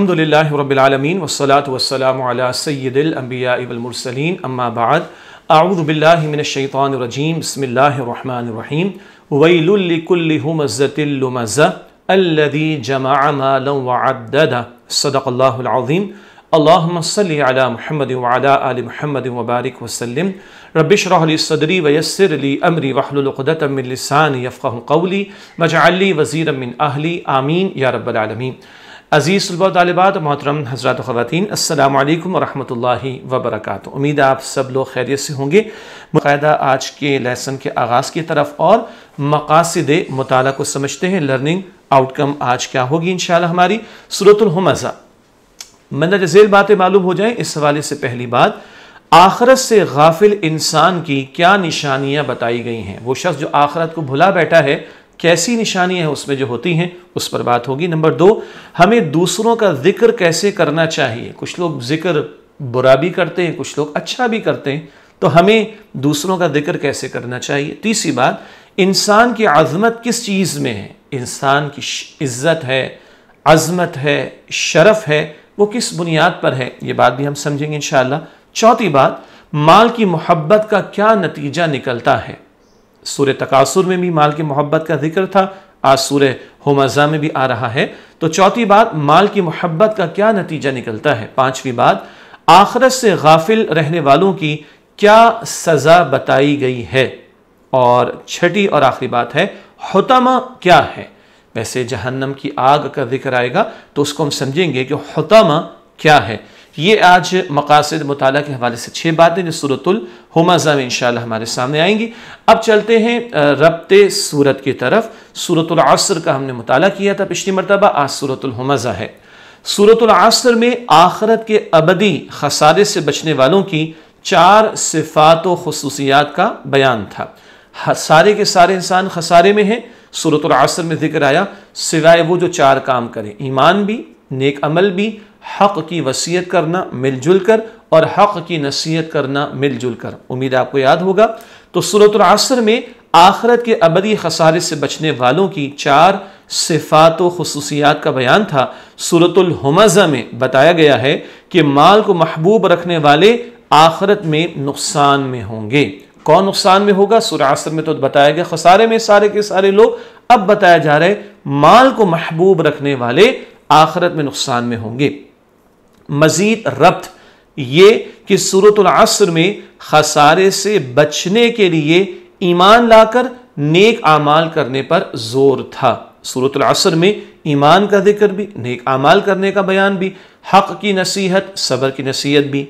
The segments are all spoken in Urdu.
الحمدللہ رب العالمین والصلاة والسلام علی سید الانبیاء والمرسلین اما بعد اعوذ باللہ من الشیطان الرجیم بسم اللہ الرحمن الرحیم ویل لکل ہمزۃ لمزہ الذی جمع مالا وعددہ صدق اللہ العظیم اللہم صلی علی محمد وعلی آل محمد وبارک وسلم رب اشرح لی صدری ویسر لی امری واحلل عقدۃ من لسانی یفقہوا قولی واجعل لی وزیرا من اہلی آمین یا رب العالمین۔ عزیز طلباء و طالبات، محترم حضرات و خواتین، السلام علیکم ورحمۃ اللہ وبرکاتہ۔ امید ہے آپ سب لوگ خیریت سے ہوں گے۔ باقاعدہ آج کے لیسن کے آغاز کی طرف اور مقاصد مطالعہ کو سمجھتے ہیں۔ لرننگ آؤٹ کم آج کیا ہوگی انشاءاللہ ہماری سورۃ الہمزہ۔ مندرجہ ذیل باتیں معلوم ہو جائیں۔ اس حوالے سے پہلی بات، آخرت سے غافل انسان کی کیا نشانیاں بتائی گئی ہیں۔ وہ شخص جو آخرت کو بھلا بیٹھا ہے، کیسی نشانیاں ہیں اس میں جو ہوتی ہیں، اس پر بات ہوگی۔ نمبر دو، ہمیں دوسروں کا ذکر کیسے کرنا چاہیے۔ کچھ لوگ ذکر برا بھی کرتے ہیں، کچھ لوگ اچھا بھی کرتے ہیں، تو ہمیں دوسروں کا ذکر کیسے کرنا چاہیے۔ تیسری بات، انسان کی عظمت کس چیز میں ہے۔ انسان کی عزت ہے، عظمت ہے، شرف ہے، وہ کس بنیاد پر ہے، یہ بات بھی ہم سمجھیں گے انشاءاللہ۔ چوتھی بات، مال کی محبت کا کیا نتیجہ نکلتا ہے۔ سورہ تکاثر میں بھی مال کی محبت کا ذکر تھا، آج سورہ ہمزہ میں بھی آ رہا ہے۔ تو چوتھی بات، مال کی محبت کا کیا نتیجہ نکلتا ہے۔ پانچویں بات، آخرت سے غافل رہنے والوں کی کیا سزا بتائی گئی ہے۔ اور چھٹی اور آخری بات ہے، حطمہ کیا ہے۔ ویسے جہنم کی آگ کا ذکر آئے گا تو اس کو ہم سمجھیں گے کہ حطمہ کیا ہے۔ یہ آج مقاصد مطالعہ کے حوالے سے 6 باتیں جو سورۃ الہمزہ میں انشاءاللہ ہمارے سامنے آئیں گی۔ اب چلتے ہیں ربط سورت کی طرف۔ سورۃ العصر کا ہم نے مطالعہ کیا تھا پچھلی مرتبہ، آج سورۃ الہمزہ ہے۔ سورۃ العصر میں آخرت کے ابدی خسارے سے بچنے والوں کی 4 صفات و خصوصیات کا بیان تھا۔ سارے کے سارے انسان خسارے میں ہیں، سورۃ العصر میں ذکر آیا، سوائے وہ جو 4 کام کریں، ایمان بھی، نیک عمل بھی، حق کی وصیت کرنا مل جل کر، اور حق کی نصیحت کرنا مل جل کر۔ امید آپ کو یاد ہوگا۔ تو سورۃ العصر میں آخرت کے ابدی خسارے سے بچنے والوں کی 4 صفات و خصوصیات کا بیان تھا۔ سورۃ الہمزہ میں بتایا گیا ہے کہ مال کو محبوب رکھنے والے آخرت میں نقصان میں ہوں گے۔ کون نقصان میں ہوگا؟ سورہ عصر میں تو بتایا گیا خسارے میں سارے کے سارے لوگ، اب بتایا جا رہا ہے مال کو محبوب رکھنے والے آخرت میں نقصان میں ہوں گے۔ مزید ربط یہ کہ سورۃ العصر میں خسارے سے بچنے کے لیے ایمان لا کر نیک اعمال کرنے پر زور تھا۔ سورۃ العصر میں ایمان کا ذکر بھی، نیک اعمال کرنے کا بیان بھی، حق کی نصیحت، صبر کی نصیحت بھی۔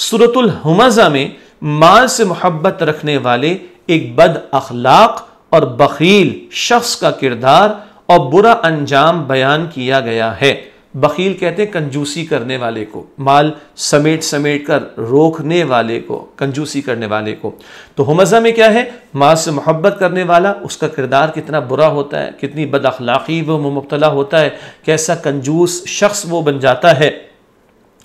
سورۃ الہمزہ میں مال سے محبت رکھنے والے ایک بد اخلاق اور بخیل شخص کا کردار اور برا انجام بیان کیا گیا ہے۔ بخیل کہتے ہیں کنجوسی کرنے والے کو، مال سمیٹ سمیٹ کر روکنے والے کو، کنجوسی کرنے والے کو۔ تو ہمزہ میں کیا ہے؟ مال سے محبت کرنے والا، اس کا کردار کتنا برا ہوتا ہے، کتنی بد اخلاقی وہ مبتلا ہوتا ہے، کیسا کنجوس شخص وہ بن جاتا ہے،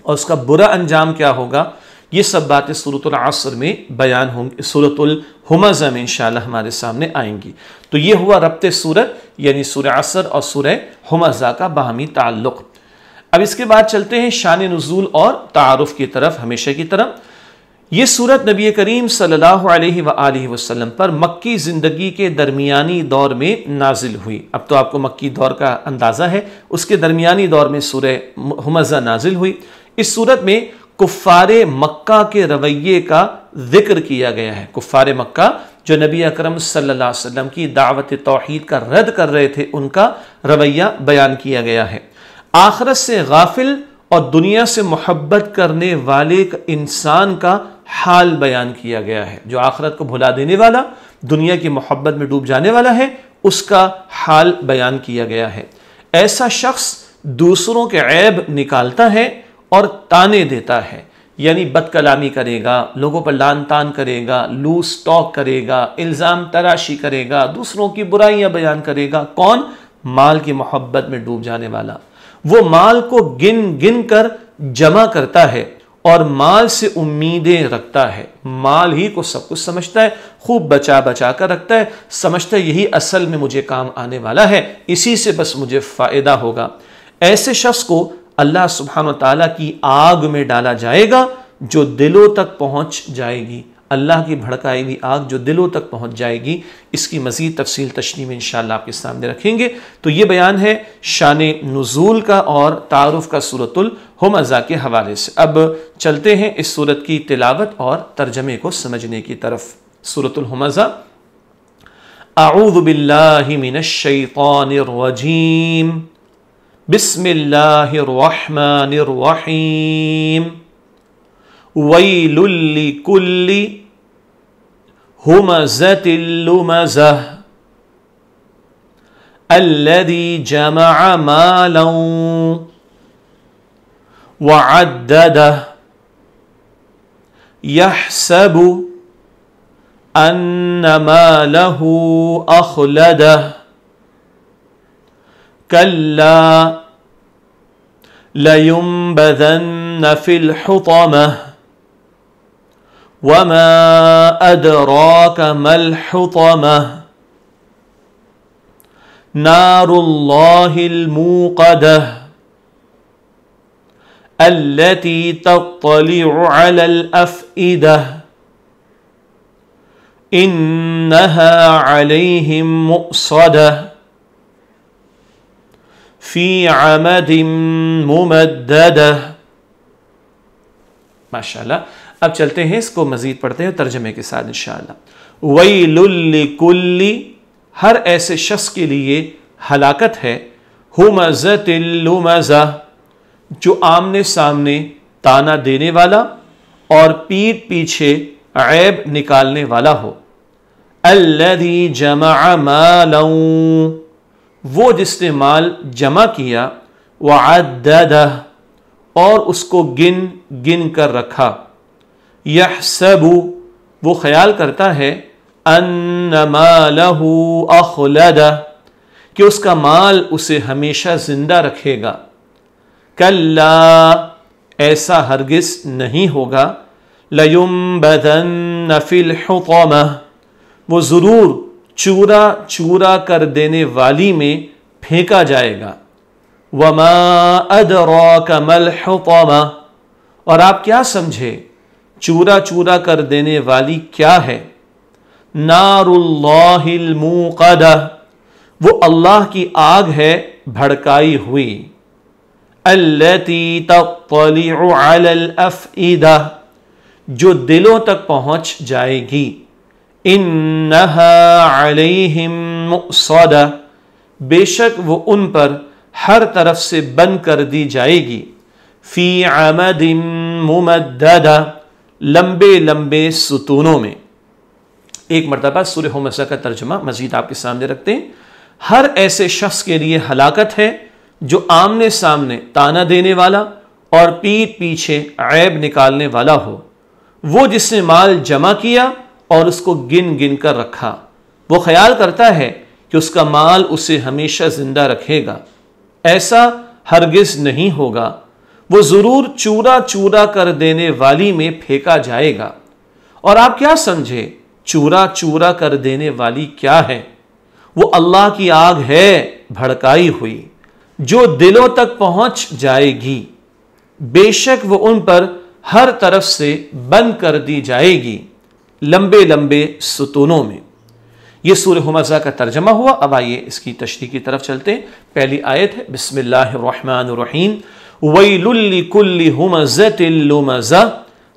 اور اس کا برا انجام کیا ہوگا۔ یہ سب باتیں سورۃ العصر میں بیان ہوں گی، سورۃ الہمزہ میں انشاءاللہ ہمارے سامنے آئیں گی۔ تو یہ ہوا ربط سورت، یعنی سورہ عصر اور سورہ ہمزہ کا باہمی تعلق۔ اب اس کے بعد چلتے ہیں شان نزول اور تعارف کی طرف، ہمیشہ کی طرف۔ یہ سورت نبی کریم صلی اللہ علیہ وآلہ وسلم پر مکی زندگی کے درمیانی دور میں نازل ہوئی۔ اب تو آپ کو مکی دور کا اندازہ ہے، اس کے درمیانی دور میں سورہ ہمزہ نازل ہوئی۔ اس سورت میں کفار مکہ کے رویے کا ذکر کیا گیا ہے۔ کفار مکہ جو نبی اکرم صلی اللہ علیہ وسلم کی دعوت توحید کا رد کر رہے تھے، ان کا رویہ بیان کیا گیا ہے۔ آخرت سے غافل اور دنیا سے محبت کرنے والے انسان کا حال بیان کیا گیا ہے۔ جو آخرت کو بھلا دینے والا، دنیا کی محبت میں ڈوب جانے والا ہے، اس کا حال بیان کیا گیا ہے۔ ایسا شخص دوسروں کے عیب نکالتا ہے اور تانے دیتا ہے، یعنی بد کلامی کرے گا، لوگوں پر لان تان کرے گا، لوس ٹاک کرے گا، الزام تراشی کرے گا، دوسروں کی برائیاں بیان کرے گا۔ کون؟ مال کی محبت میں ڈوب جانے والا۔ وہ مال کو گن گن کر جمع کرتا ہے اور مال سے امیدیں رکھتا ہے، مال ہی کو سب کچھ سمجھتا ہے، خوب بچا بچا کر رکھتا ہے، سمجھتا ہے یہی اصل میں مجھے کام آنے والا ہے، اسی سے بس مجھے فائدہ ہوگا۔ ایسے شخص کو اللہ سبحانہ و تعالیٰ کی آگ میں ڈالا جائے گا جو دلوں تک پہنچ جائے گی۔ اللہ کی بھڑکائی ہوئی آگ جو دلوں تک پہنچ جائے گی، اس کی مزید تفصیل تشریح میں انشاءاللہ آپ کے سامنے رکھیں گے۔ تو یہ بیان ہے شان نزول کا اور تعارف کا سورۃ الہمزہ کے حوالے سے۔ اب چلتے ہیں اس سورت کی تلاوت اور ترجمے کو سمجھنے کی طرف۔ سورۃ الہمزہ۔ اعوذ باللہ من الشیطان الرجیم، بسم اللہ الرحمن الرحیم۔ ویل لکل ہمزۃ لمزہ الذی جمع مالا وعددہ یحسب ان مالہ اخلدہ کلا لینبذن فی الحطمہ وما ادراک ما الحطمہ نار اللہ الموقدہ التي تطلع على الأفئدة إنها عليهم مؤصدة في عمد ممددة۔ ماشاءاللہ۔ اب چلتے ہیں، اس کو مزید پڑھتے ہیں ترجمے کے ساتھ انشاءاللہ۔ ویل لکل، ہر ایسے شخص کے لیے ہلاکت ہے، ہمزۃ لمزہ، جو آمنے سامنے تانا دینے والا اور پیٹھ پیچھے عیب نکالنے والا ہو۔ الذی جمع مالا، وہ جس نے مال جمع کیا، وعددہ، اور اس کو گن گن کر رکھا۔ یحسب، وہ خیال کرتا ہے، ان مالہ اخلدہ، کہ اس کا مال اسے ہمیشہ زندہ رکھے گا۔ کلا، ایسا ہرگز نہیں ہوگا، لینبذن فی الحطمہ، وہ ضرور چورا چورا کر دینے والی میں پھینکا جائے گا۔ وما ادراک ما الحطمہ، اور آپ کیا سمجھے چورا چورا کر دینے والی کیا ہے؟ نار اللہ الموقدہ، وہ اللہ کی آگ ہے بھڑکائی ہوئی۔ التي تطلع على الافئدہ، جو دلوں تک پہنچ جائے گی۔ انہا علیہم مؤصدہ، بے شک وہ ان پر ہر طرف سے بند کر دی جائے گی۔ فی عمد ممددہ، لمبے لمبے ستونوں میں۔ ایک مرتبہ سورہ ہمزہ کا ترجمہ مزید آپ کے سامنے رکھتے ہیں۔ ہر ایسے شخص کے لیے ہلاکت ہے جو آمنے سامنے تانا دینے والا اور پیٹھ پیچھے عیب نکالنے والا ہو۔ وہ جس نے مال جمع کیا اور اس کو گن گن کر رکھا، وہ خیال کرتا ہے کہ اس کا مال اسے ہمیشہ زندہ رکھے گا۔ ایسا ہرگز نہیں ہوگا، وہ ضرور چورا چورا کر دینے والی میں پھینکا جائے گا۔ اور آپ کیا سمجھے چورا چورا کر دینے والی کیا ہے؟ وہ اللہ کی آگ ہے بھڑکائی ہوئی، جو دلوں تک پہنچ جائے گی۔ بے شک وہ ان پر ہر طرف سے بند کر دی جائے گی، لمبے لمبے ستونوں میں۔ یہ سورہ ہمزہ کا ترجمہ ہوا۔ اب آئیے اس کی تشریح کی طرف چلتے ہیں۔ پہلی آیت ہے بسم اللہ الرحمن الرحیم۔ ویل لکل ہمزۃ لمزہ،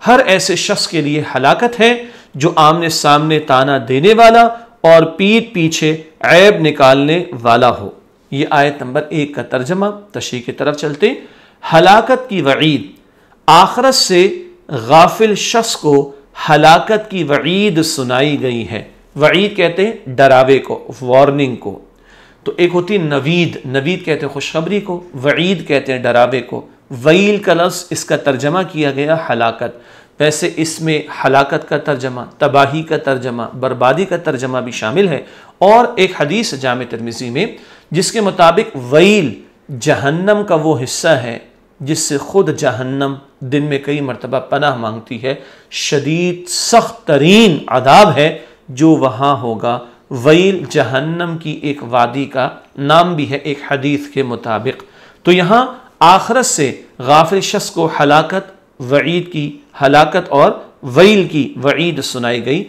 ہر ایسے شخص کے لیے ہلاکت ہے جو آمنے سامنے تانا دینے والا اور پیٹھ پیچھے عیب نکالنے والا ہو۔ یہ آیت نمبر 1 کا ترجمہ۔ تشریح کی طرف چلتے، ہلاکت کی وعید، آخرت سے غافل شخص کو ہلاکت کی وعید سنائی گئی ہے۔ وعید کہتے ہیں ڈراوے کو، وارننگ کو۔ تو ایک ہوتی نوید، نوید کہتے ہیں خوشخبری کو، وعید کہتے ہیں ڈراوے کو۔ ویل کا لفظ اس کا ترجمہ کیا گیا ہلاکت۔ ویسے اس میں ہلاکت کا ترجمہ، تباہی کا ترجمہ، بربادی کا ترجمہ بھی شامل ہے۔ اور ایک حدیث جامع ترمذی میں جس کے مطابق ویل جہنم کا وہ حصہ ہے جس سے خود جہنم دن میں کئی مرتبہ پناہ مانگتی ہے۔ شدید سخت ترین عذاب ہے جو وہاں ہوگا۔ ویل جہنم کی ایک وادی کا نام بھی ہے ایک حدیث کے مطابق۔ تو یہاں آخرت سے غافل شخص کو ہلاکت وعید کی، ہلاکت اور ویل کی وعید سنائی گئی۔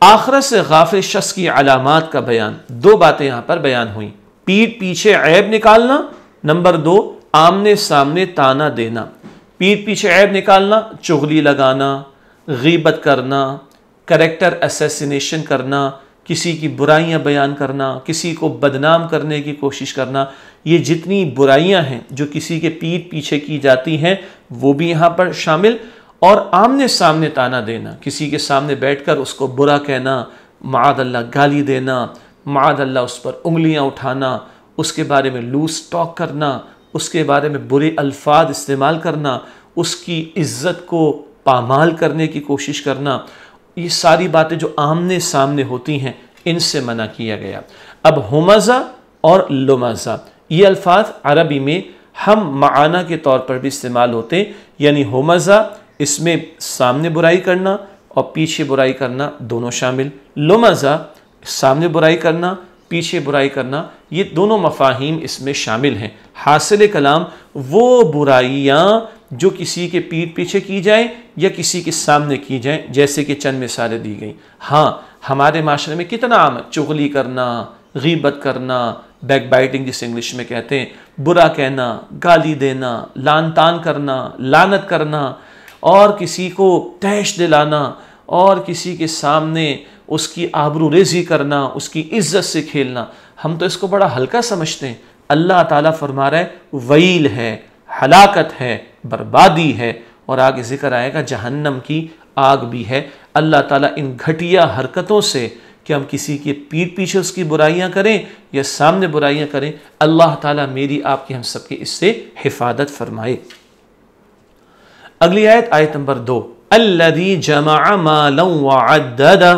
آخرت سے غافل شخص کی علامات کا بیان، دو باتیں یہاں پر بیان ہوئیں، پیٹھ پیچھے عیب نکالنا، نمبر 2 آمنے سامنے تانا دینا۔ پیٹھ پیچھے عیب نکالنا، چغلی لگانا، غیبت کرنا، کریکٹر اسیسینیشن کرنا، کسی کی برائیاں بیان کرنا، کسی کو بدنام کرنے کی کوشش کرنا، یہ جتنی برائیاں ہیں جو کسی کے پیٹھ پیچھے کی جاتی ہیں وہ بھی یہاں پر شامل۔ اور آمنے سامنے تانا دینا، کسی کے سامنے بیٹھ کر اس کو برا کہنا، معاذ اللہ گالی دینا، معاذ اللہ اس پر انگلیاں اٹھانا، اس کے بارے میں لوز ٹاک کرنا، اس کے بارے میں برے الفاظ استعمال کرنا، اس کی عزت کو پامال کرنے کی کوشش کرنا، یہ ساری باتیں جو آمنے سامنے ہوتی ہیں ان سے منع کیا گیا۔ اب ہمزہ اور لمزہ یہ الفاظ عربی میں ہم معنی کے طور پر بھی استعمال ہوتے ہیں، یعنی ہمزہ اس میں سامنے برائی کرنا اور پیچھے برائی کرنا دونوں شامل، لمزہ سامنے برائی کرنا پیچھے برائی کرنا، یہ دونوں مفاہیم اس میں شامل ہیں۔ حاصل کلام وہ برائیاں جو کسی کے پیٹھ پیچھے کی جائیں یا کسی کے سامنے کی جائیں، جیسے کہ چند مثالیں دی گئیں۔ ہاں ہمارے معاشرے میں کتنا عام ہے چغلی کرنا، غیبت کرنا، بیک بائٹنگ جس انگلش میں کہتے ہیں، برا کہنا، گالی دینا، لان تان کرنا، لعنت کرنا، اور کسی کو تہش دلانا اور کسی کے سامنے اس کی آبرو ریزی کرنا، اس کی عزت سے کھیلنا، ہم تو اس کو بڑا ہلکا سمجھتے ہیں۔ اللہ تعالیٰ فرما رہا ہے ویل ہے، ہلاکت ہے، بربادی ہے، اور آگے ذکر آئے گا جہنم کی آگ بھی ہے۔ اللہ تعالیٰ ان گھٹیا حرکتوں سے کہ ہم کسی کے پیٹھ پیچھے اس کی برائیاں کریں یا سامنے برائیاں کریں، اللہ تعالیٰ میری آپ کی ہم سب کی اس سے حفاظت فرمائے۔ اگلی آیت، آیت نمبر 2، الذی جمع مالا وعددا،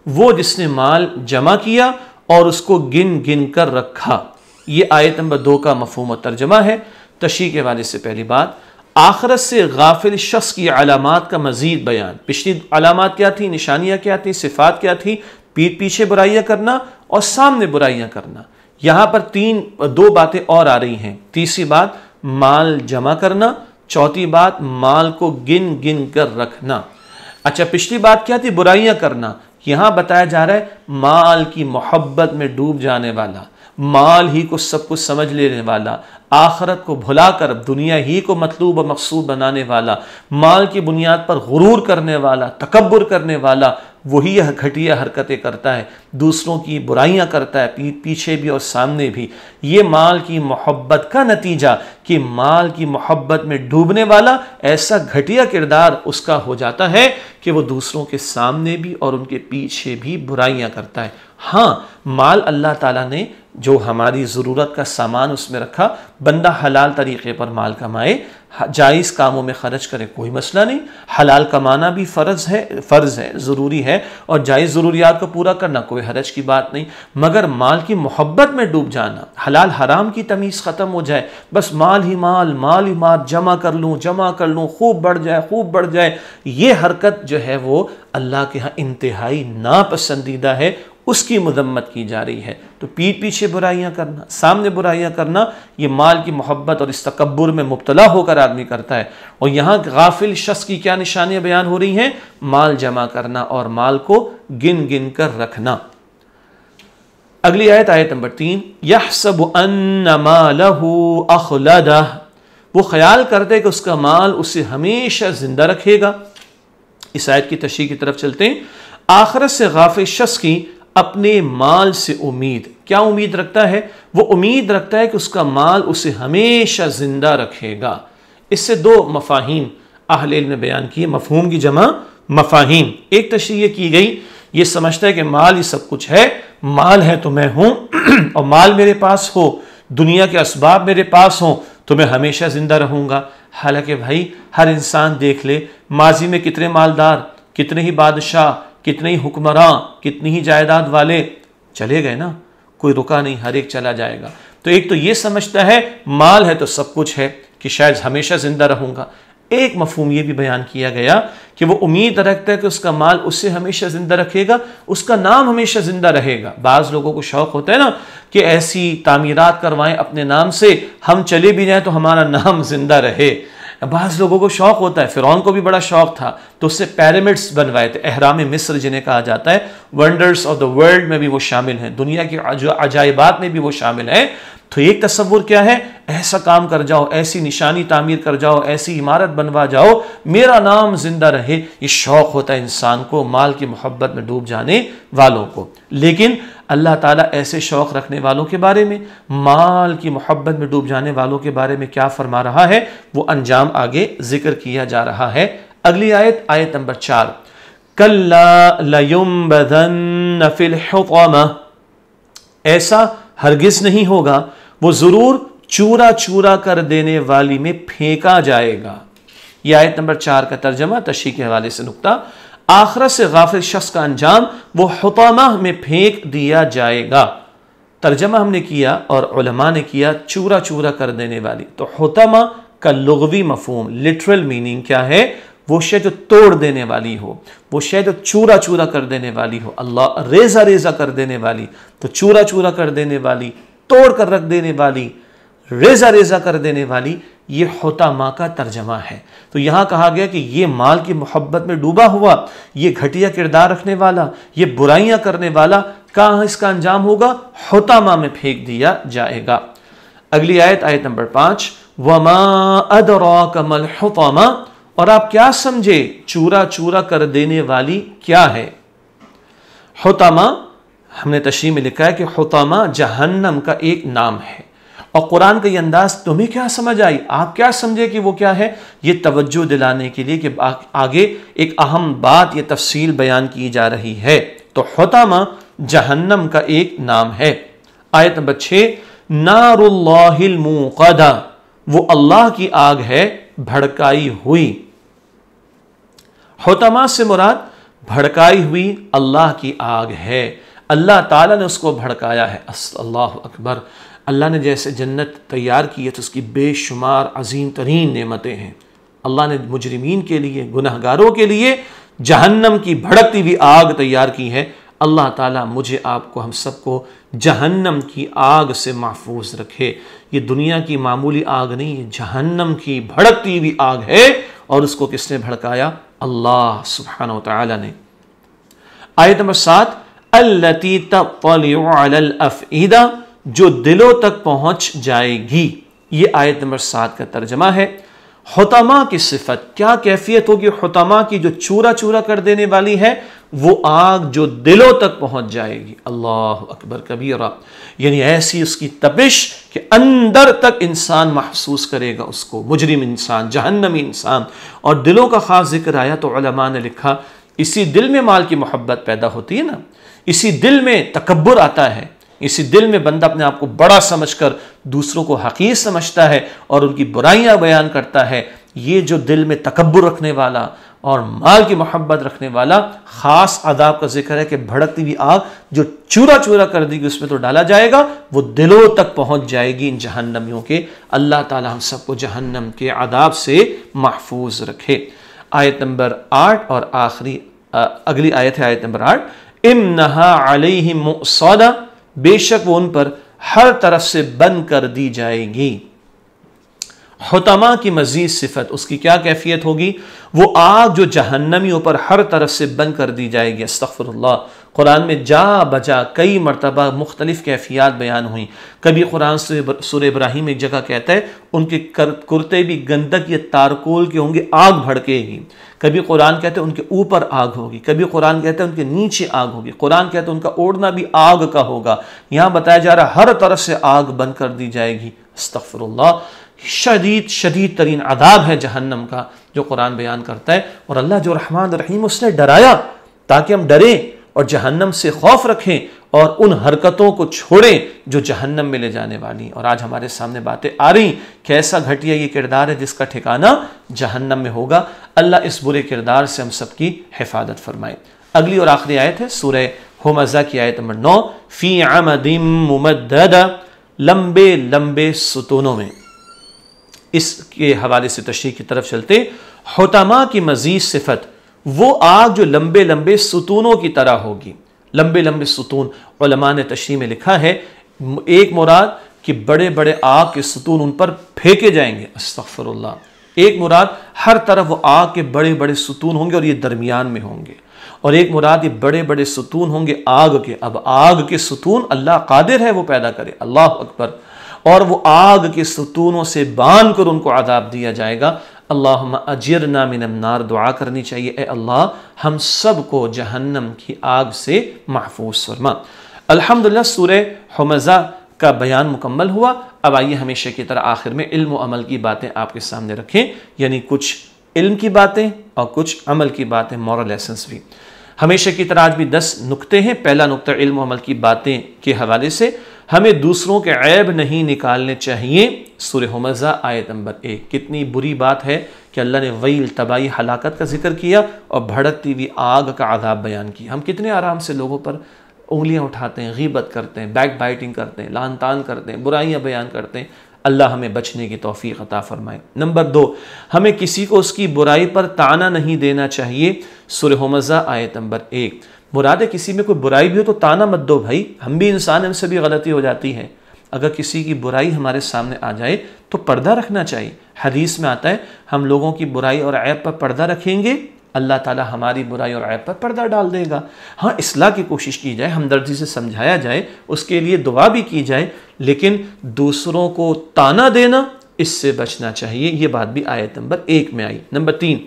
وہ جس نے مال جمع کیا اور اس کو گن گن کر رکھا۔ یہ آیت نمبر 2 کا مفہوم و ترجمہ ہے۔ تشریح کے والے سے پہلی بات، آخرت سے غافل شخص کی علامات کا مزید بیان۔ پچھلی علامات کیا تھی، نشانیاں کیا تھی، صفات کیا تھی، پیٹھ پیچھے برائیاں کرنا اور سامنے برائیاں کرنا۔ یہاں پر دو باتیں اور آ رہی ہیں۔ تیسری بات مال جمع کرنا، چوتھی بات مال کو گن گن کر رکھنا۔ اچھا پچھلی بات کیا تھی، برائیاں کرنا۔ یہاں بتایا جا رہا ہے مال کی محبت میں ڈوب جانے والا، مال ہی کو سب کچھ سمجھ لینے والا، آخرت کو بھلا کر دنیا ہی کو مطلوب و مقصود بنانے والا، مال کی بنیاد پر غرور کرنے والا، تکبر کرنے والا، وہی یہ گھٹیا حرکتیں کرتا ہے، دوسروں کی برائیاں کرتا ہے، پیچھے بھی اور سامنے بھی۔ یہ مال کی محبت کا نتیجہ کہ مال کی محبت میں ڈوبنے والا ایسا گھٹیا کردار اس کا ہو جاتا ہے کہ وہ دوسروں کے سامنے بھی اور ان کے پیچھے بھی برائیاں کرتا ہے۔ ہاں مال اللہ تعالیٰ نے جو ہماری ضرورت کا سامان اس میں رکھا، بندہ حلال طریقے پر مال کمائے، جائز کاموں میں خرچ کرے، کوئی مسئلہ نہیں۔ حلال کمانا بھی فرض ہے، ضروری ہے، اور جائز ضروریات کو پورا کرنا کوئی حرج کی بات نہیں، مگر مال کی محبت میں ڈوب جانا، حلال حرام کی تمیز ختم ہو جائے، بس مال ہی مال جمع کر لوں، خوب بڑھ جائے، یہ حرکت جو ہے وہ اللہ کے ہاں انتہائی ناپسندیدہ ہے، اس کی مذمت کی جا رہی ہے۔ تو پیٹھ پیچھے برائیاں کرنا، سامنے برائیاں کرنا، یہ مال کی محبت اور اس تکبر میں مبتلا ہو کر آدمی کرتا ہے۔ اور یہاں غافل شخص کی کیا نشانیاں بیان ہو رہی ہیں، مال جمع کرنا اور مال کو گن گن کر رکھنا۔ اگلی آیت، آیت نمبر 3، یحسب ان مالہ اخلدہ، وہ خیال کرتے کہ اس کا مال اسے ہمیشہ زندہ رکھے گا۔ اس آیت کی تشریح کی طرف چلتے ہیں۔ آخرت سے غافل شخص کی اپنے مال سے امید، کیا امید رکھتا ہے، وہ امید رکھتا ہے کہ اس کا مال اسے ہمیشہ زندہ رکھے گا۔ اس سے دو مفاہیم اہل علم نے بیان کیے، مفہوم کی جمع مفاہیم۔ ایک تشریح کی گئی، یہ سمجھتا ہے کہ مال ہی سب کچھ ہے، مال ہے تو میں ہوں، اور مال میرے پاس ہو، دنیا کے اسباب میرے پاس ہوں تو میں ہمیشہ زندہ رہوں گا۔ حالانکہ بھائی ہر انسان دیکھ لے، ماضی میں کتنے مالدار، کتنے ہی بادشاہ، کتنے ہی حکمراں، کتنی ہی جائیداد والے چلے گئے نا، کوئی رکا نہیں، ہر ایک چلا جائے گا۔ تو ایک تو یہ سمجھتا ہے مال ہے تو سب کچھ ہے کہ شاید ہمیشہ زندہ رہوں گا۔ ایک مفہوم یہ بھی بیان کیا گیا کہ وہ امید رکھتا ہے کہ اس کا مال اسے ہمیشہ زندہ رکھے گا، اس کا نام ہمیشہ زندہ رہے گا۔ بعض لوگوں کو شوق ہوتا ہے نا کہ ایسی تعمیرات کروائیں اپنے نام سے، ہم چلے بھی جائیں تو ہمارا نام زندہ رہے۔ بعض لوگوں کو شوق ہوتا ہے، فرعون کو بھی بڑا شوق تھا تو اس سے پیرامڈز بنوائے تھے، اہرام مصر جنہیں کہا جاتا ہے، ونڈرز آف دا ورلڈ میں بھی وہ شامل ہیں، دنیا کی عجائبات میں بھی وہ شامل ہیں۔ تو ایک تصور کیا ہے، ایسا کام کر جاؤ، ایسی نشانی تعمیر کر جاؤ، ایسی عمارت بنوا جاؤ، میرا نام زندہ رہے۔ یہ شوق ہوتا ہے انسان کو، مال کی محبت میں ڈوب جانے والوں کو۔ لیکن اللہ تعالیٰ ایسے شوق رکھنے والوں کے بارے میں، مال کی محبت میں ڈوب جانے والوں کے بارے میں کیا فرما رہا ہے، وہ انجام آگے ذکر کیا جا رہا ہے۔ اگلی آیت، آیت نمبر 4، کَلَّا لَيُنبَذَنَّ فِي الْحُطَمَةِ، ایسا ہرگز نہیں ہوگا، وہ ضرور چورا چورا کر دینے والی میں پھینکا جائے گا۔ یہ آیت نمبر 4 کا ترجمہ، تشریح کے حوالے سے نقطہ، آخرت سے غافل شخص کا انجام وہ حطامہ میں پھینک دیا جائے گا۔ ترجمہ ہم نے کیا اور علماء نے کیا چورا چورا کر دینے والی، تو حطامہ کا لغوی مفہوم، لٹرل میننگ کیا ہے، وہ شے جو توڑ دینے والی ہو، وہ شے جو چورا چورا کر دینے والی ہو، اللہ ریزہ ریزہ کر دینے والی، تو چورا چورا کر دینے والی، توڑ کر رکھ دینے والی، ریزہ ریزہ کر دینے والی، یہ حطامہ کا ترجمہ ہے۔ تو یہاں کہا گیا کہ یہ مال کی محبت میں ڈوبا ہوا، یہ گھٹیا کردار رکھنے والا، یہ برائیاں کرنے والا، کہاں اس کا انجام ہوگا، حطامہ میں پھینک دیا جائے گا۔ اگلی آیت، آیت نمبر 5، وَمَا أَدْرَاكَ مَا الْحُطَمَةُ، اور آپ کیا سمجھے چورا چورا کر دینے والی کیا ہے۔ حطامہ ہم نے تشریح میں لکھا ہے کہ حطامہ جہنم کا ایک نام ہے، اور قرآن کا یہ انداز تمہیں کیا سمجھ آئی، آپ کیا سمجھے کہ وہ کیا ہے، یہ توجہ دلانے کے لیے کہ آگے ایک اہم بات، یہ تفصیل بیان کی جا رہی ہے۔ تو حطامہ جہنم کا ایک نام ہے۔ آیت نمبر 6، نار اللہ الموقدہ، وہ اللہ کی آگ ہے بھڑکائی ہوئی۔ حطامہ سے مراد بھڑکائی ہوئی اللہ کی آگ ہے، اللہ تعالیٰ نے اس کو بھڑکایا ہے۔ اللہ اکبر، اللہ نے جیسے جنت تیار کی ہے تو اس کی بے شمار عظیم ترین نعمتیں ہیں۔ اللہ نے مجرمین کے لیے، گناہگاروں کے لیے جہنم کی بھڑکتی ہوئی آگ تیار کی ہے۔ اللہ تعالیٰ مجھے، آپ کو، ہم سب کو جہنم کی آگ سے محفوظ رکھے۔ یہ دنیا کی معمولی آگ نہیں، یہ جہنم کی بھڑکتی ہوئی آگ ہے، اور اس کو کس نے بھڑکایا، اللہ سبحانہ و تعالیٰ نے۔ آیت نمبر 7، التی تطلع علی الافئدہ، جو دلوں تک پہنچ جائے گی۔ یہ آیت نمبر 7 کا ترجمہ ہے۔ حطامہ کی صفت، کیا کیفیت ہوگی حطامہ کی، جو چورا چورا کر دینے والی ہے، وہ آگ جو دلوں تک پہنچ جائے گی۔ اللہ اکبر کبیرہ، یعنی ایسی اس کی تپش کہ اندر تک انسان محسوس کرے گا اس کو، مجرم انسان، جہنمی انسان۔ اور دلوں کا خاص ذکر آیا تو علماء نے لکھا، اسی دل میں مال کی محبت پیدا ہوتی ہے نا، اسی دل میں تکبر آتا ہے، اسی دل میں بندہ اپنے آپ کو بڑا سمجھ کر دوسروں کو حقیر سمجھتا ہے اور ان کی برائیاں بیان کرتا ہے۔ یہ جو دل میں تکبر رکھنے والا اور مال کی محبت رکھنے والا، خاص عذاب کا ذکر ہے کہ بھڑکتی ہوئی آگ جو چورا چورا کر دی گی اس میں تو ڈالا جائے گا، وہ دلوں تک پہنچ جائے گی ان جہنمیوں کے۔ اللہ تعالی ہم سب کو جہنم کے عذاب سے محفوظ رکھے۔ آیت نمبر 8 اور آخری اگلی آیت ہے آیت نمبر 8، انہا علیہم مؤصدہ، بے شک وہ ان پر ہر طرف سے بند کر دی جائے گی۔ حطامہ کی مزید صفت، اس کی کیا کیفیت ہوگی، وہ آگ جو جہنمیوں پر ہر طرف سے بند کر دی جائے گی۔ استغفر اللہ، قرآن میں جا بجا کئی مرتبہ مختلف کیفیات بیان ہوئیں۔ کبھی قرآن سورہ ابراہیم ایک جگہ کہتا ہے ان کے کرتے بھی گندک یا تارکول کے ہوں گے، آگ بھڑکے گی۔ کبھی قرآن کہتے ہیں ان کے اوپر آگ ہوگی، کبھی قرآن کہتے ہیں ان کے نیچے آگ ہوگی، قرآن کہتے ہیں ان کا اوڑھنا بھی آگ کا ہوگا۔ یہاں بتایا جا رہا ہر طرف سے آگ بند کر دی جائے گی۔ استغفر اللہ، شدید ترین عذاب ہے جہنم کا جو قرآن بیان کرتا ہے۔ اور اللہ جو رحمان رحیم، اس نے ڈرایا تاکہ ہم ڈریں اور جہنم سے خوف رکھیں اور ان حرکتوں کو چھوڑیں جو جہنم میں لے جانے والی۔ اور آج ہمارے سامنے باتیں آ رہی کہ ایسا گھٹیا یہ کردار ہے جس کا ٹھکانہ جہنم میں ہوگا۔ اللہ اس برے کردار سے ہم سب کی حفاظت فرمائے۔ اگلی اور آخری آیت ہے سورہ ہمزہ کی آیت نمبر 9، فی عمد ممددہ، لمبے لمبے ستونوں میں۔ اس کے حوالے سے تشریح کی طرف چلتے، حطما کی مزید صفت وہ آگ جو لمبے لمبے ستونوں کی طرح ہوگی۔ لمبے لمبے ستون، علماء نے تشریح میں لکھا ہے ایک مراد کہ بڑے بڑے آگ کے ستون ان پر پھینکے جائیں گے، استغفر اللہ۔ ایک مراد ہر طرف وہ آگ کے بڑے بڑے ستون ہوں گے اور یہ درمیان میں ہوں گے، اور ایک مراد یہ بڑے بڑے ستون ہوں گے آگ کے۔ اب آگ کے ستون اللہ قادر ہے وہ پیدا کرے، اللہ اکبر، اور وہ آگ کے ستونوں سے باندھ کر ان کو عذاب دیا جائے گا۔ اللہم اجرنا من النار، دعا کرنی چاہیے اے اللہ ہم سب کو جہنم کی آگ سے محفوظ فرما۔ الحمدللہ سورہ حمزہ کا بیان مکمل ہوا۔ اب آئیے ہمیشہ کی طرح آخر میں علم و عمل کی باتیں آپ کے سامنے رکھیں، یعنی کچھ علم کی باتیں اور کچھ عمل کی باتیں، مورل لیسنس بھی۔ ہمیشہ کی طرح آج بھی 10 نکتے ہیں۔ پہلا نکتہ علم و عمل کی باتیں کے حوالے سے، ہمیں دوسروں کے عیب نہیں نکالنے چاہیے۔ سورہ حمزہ آیت نمبر 1۔ کتنی بری بات ہے کہ اللہ نے ویل، تباہی، ہلاکت کا ذکر کیا اور بھڑکتی ہوئی آگ کا عذاب بیان کیا۔ ہم کتنے آرام سے لوگوں پر انگلیاں اٹھاتے ہیں، غیبت کرتے ہیں، بیک بائٹنگ کرتے ہیں، لعن طعن کرتے ہیں، برائیاں بیان کرتے ہیں۔ اللہ ہمیں بچنے کی توفیق عطا فرمائے۔ نمبر 2، ہمیں کسی کو اس کی برائی پر طعنہ نہیں دینا چاہیے۔ سورہ حمزہ آیت نمبر 1۔ مراد ہے کسی میں کوئی برائی بھی ہو تو طعنہ مت دو بھائی، ہم بھی انسان، ہم سے بھی غلطی ہو جاتی ہے۔ اگر کسی کی برائی ہمارے سامنے آ جائے تو پردہ رکھنا چاہیے۔ حدیث میں آتا ہے ہم لوگوں کی برائی اور عیب پر پردہ رکھیں گے، اللہ تعالی ہماری برائی اور عیب پر پردہ ڈال دے گا۔ ہاں، اصلاح کی کوشش کی جائے، ہمدردی سے سمجھایا جائے، اس کے لیے دعا بھی کی جائے، لیکن دوسروں کو طعنہ دینا، اس سے بچنا چاہیے۔ یہ بات بھی آیت نمبر 1 میں آئی۔ نمبر 3،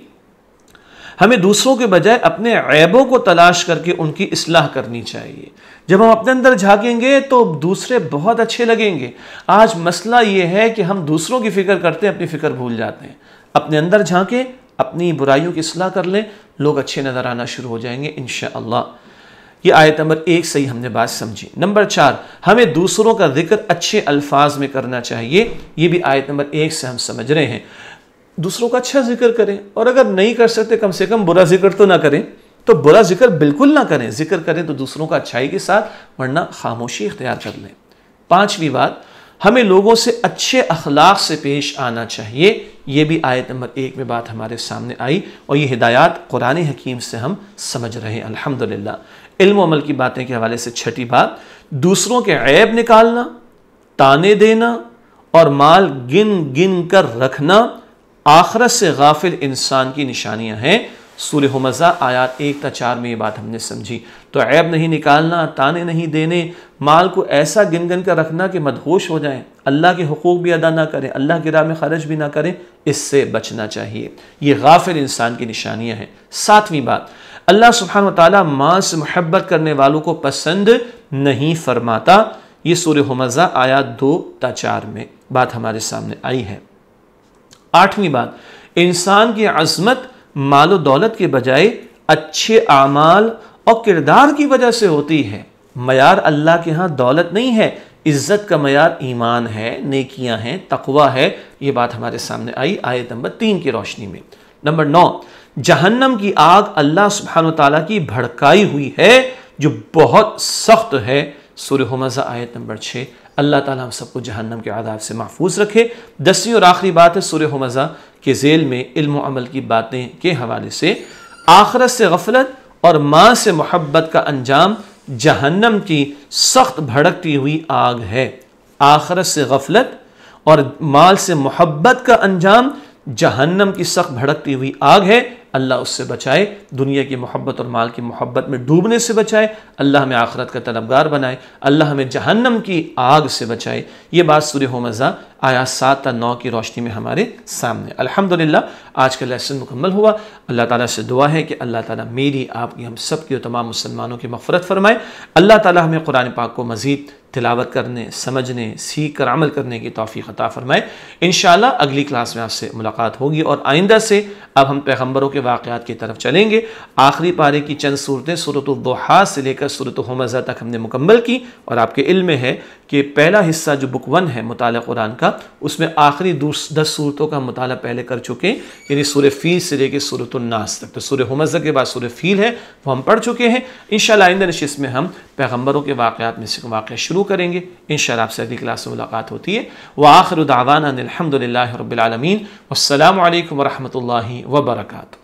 ہمیں دوسروں کے بجائے اپنے عیبوں کو تلاش کر کے ان کی اصلاح کرنی چاہیے۔ جب ہم اپنے اندر جھانکیں گے تو دوسرے بہت اچھے لگیں گے۔ آج مسئلہ یہ ہے کہ ہم دوسروں کی فکر کرتے ہیں، اپنی فکر بھول جاتے ہیں۔ اپنے اندر جھانکیں، اپنی برائیوں کی اصلاح کر لیں، لوگ اچھے نظر آنا شروع ہو جائیں گے انشاءاللہ۔ یہ آیت نمبر 1 سے ہی ہم نے بات سمجھی۔ نمبر 4، ہمیں دوسروں کا ذکر اچھے الفاظ میں کرنا چاہیے۔ یہ بھی آیت نمبر 1 سے ہم سمجھ رہے ہیں۔ دوسروں کا اچھا ذکر کریں، اور اگر نہیں کر سکتے کم سے کم برا ذکر تو نہ کریں، تو برا ذکر بالکل نہ کریں، ذکر کریں تو دوسروں کا اچھائی کے ساتھ، ورنہ خاموشی اختیار کر لیں۔ 5ویں بات، ہمیں لوگوں سے اچھے اخلاق سے پیش آنا چاہیے۔ یہ بھی آیت نمبر 1 میں بات ہمارے سامنے آئی، اور یہ ہدایات قرآن حکیم سے ہم سمجھ رہے ہیں الحمدللہ۔ علم و عمل کی باتیں کے حوالے سے 6ٹھی بات، دوسروں کے عیب نکالنا، طعنے دینا اور مال گن گن کر رکھنا آخرت سے غافل انسان کی نشانیاں ہیں۔ سورہ حمزہ آیات 1 تا 4 میں یہ بات ہم نے سمجھی۔ تو عیب نہیں نکالنا، طعنے نہیں دینے، مال کو ایسا گن گن کر رکھنا کہ مدہوش ہو جائیں، اللہ کے حقوق بھی ادا نہ کریں، اللہ کی راہ میں خرچ بھی نہ کریں، اس سے بچنا چاہیے۔ یہ غافل انسان کی نشانیاں ہیں۔ 7ویں بات، اللہ سبحانہ وتعالیٰ مال سے محبت کرنے والوں کو پسند نہیں فرماتا۔ یہ سورہ حمزہ آیات 2 تا 4 میں بات ہمارے سامنے آئی ہے۔ 8ویں بات، انسان کی عظمت مال و دولت کے بجائے اچھے اعمال اور کردار کی وجہ سے ہوتی ہے۔ معیار اللہ کے ہاں دولت نہیں ہے، عزت کا معیار ایمان ہے، نیکیاں ہیں، تقوی ہے۔ یہ بات ہمارے سامنے آئی آیت نمبر 3 کی روشنی میں۔ نمبر 9، جہنم کی آگ اللہ سبحانہ وتعالیٰ کی بھڑکائی ہوئی ہے جو بہت سخت ہے۔ سورہ حمزہ آیت نمبر 6۔ اللہ تعالیٰ ہم سب کو جہنم کے عذاب سے محفوظ رکھے۔ 10ویں اور آخری بات ہے سورہ حمزہ کے ذیل میں علم و عمل کی باتیں کے حوالے سے، آخرت سے غفلت اور ماں سے محبت کا انجام جہنم کی سخت بھڑکتی ہوئی آگ ہے۔ آخرت سے غفلت اور مال سے محبت کا انجام جہنم کی سخت بھڑکتی ہوئی آگ ہے۔ اللہ اس سے بچائے، دنیا کی محبت اور مال کی محبت میں ڈوبنے سے بچائے، اللہ ہمیں آخرت کا طلبگار بنائے، اللہ ہمیں جہنم کی آگ سے بچائے۔ یہ بات سورہ حمزہ آیات 7 تا 9 کی روشنی میں ہمارے سامنے۔ الحمدللہ آج کا لیسن مکمل ہوا۔ اللہ تعالیٰ سے دعا ہے کہ اللہ تعالیٰ میری، آپ کی، ہم سب کی اور تمام مسلمانوں کی مغفرت فرمائے۔ اللہ تعالیٰ ہمیں قرآن پاک کو مزید تلاوت کرنے، سمجھنے، سیکھ کر عمل کرنے کی توفیق عطا فرمائے۔ انشاءاللہ اگلی کلاس میں آپ سے ملاقات ہوگی، اور آئندہ سے اب ہم پیغمبروں کے واقعات کی طرف چلیں گے۔ آخری پارے کی چند صورتیں سورۃ الضحیٰ سے لے کر سورۃ حمزہ تک ہم نے مکمل کی، اور آپ کے علم میں ہے کہ پہلا حصہ جو بک 1 ہے مطالعہ قرآن کا، اس میں آخری 10 صورتوں کا مطالعہ پہلے کر چکے ہیں، یعنی سورہ فیل سے لے کے سورۃ الناس تک۔ تو سورہ حمزہ کے بعد سورہ فیل ہے، وہ ہم پڑھ چکے ہیں۔ انشاءاللہ آئندہ نشست میں ہم پیغمبروں کے واقعات میں سے واقعہ شروع شروع کریں گے انشاءاللہ آپ سے اگلی کلاس میں ملاقات ہوتی ہے۔ وآخر دعوانا الحمد للہ رب العالمین، والسلام علیکم ورحمۃ اللہ وبرکاتہ۔